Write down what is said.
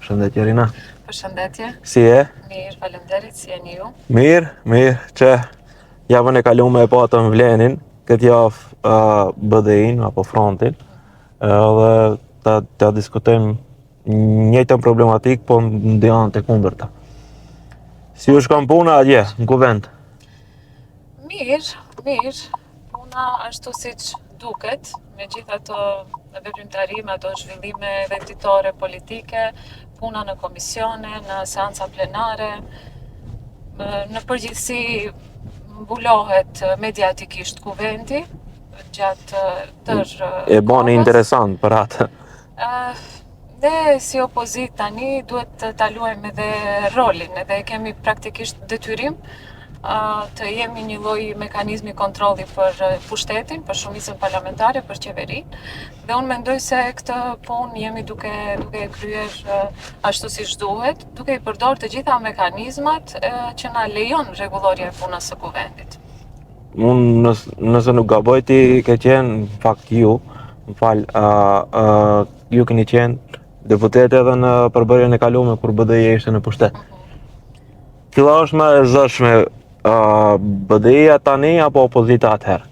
Përshëndetje Rina. Përshëndetje. Si e? Mirë, faleminderit, si jeni ju? Mirë, që javën e kaluar e patëm Vlenin, këtë javë BDI-n apo frontin, dhe ta diskutojmë njëjtën problematik, po në dy anë të kundërta. Si u shkon puna atje, në kuvent? Mirë. Puna ashtu siç duket, me gjithë ato veprimtari, ato zhvillime venditore politike, puna në komisione, në seanca plenare, në përgjithësi mbulohet mediatikisht kuvendi gjatë tërë E bani interesant për atë. Ne si opozit tani duhet ta luajmë edhe rolin, edhe kemi praktikisht detyrim të jemi një lloj mekanizmi kontrolli për pushtetin, për shumicën parlamentare, për qeverinë. Dhe unë mendoj se këtë punë jemi duke kryer ashtu siç duhet, duke i përdorur të gjitha mekanizmat që na lejon rregullorja e punës së kuvendit. Unë nëse nuk gaboj ti ke qenë, në fakt ju keni qenë deputet edhe në përbërjen e kaluar kur BDI ishte në pushtet. Cila është më e zëshme, BDI-ja tani apo opozita atëherë?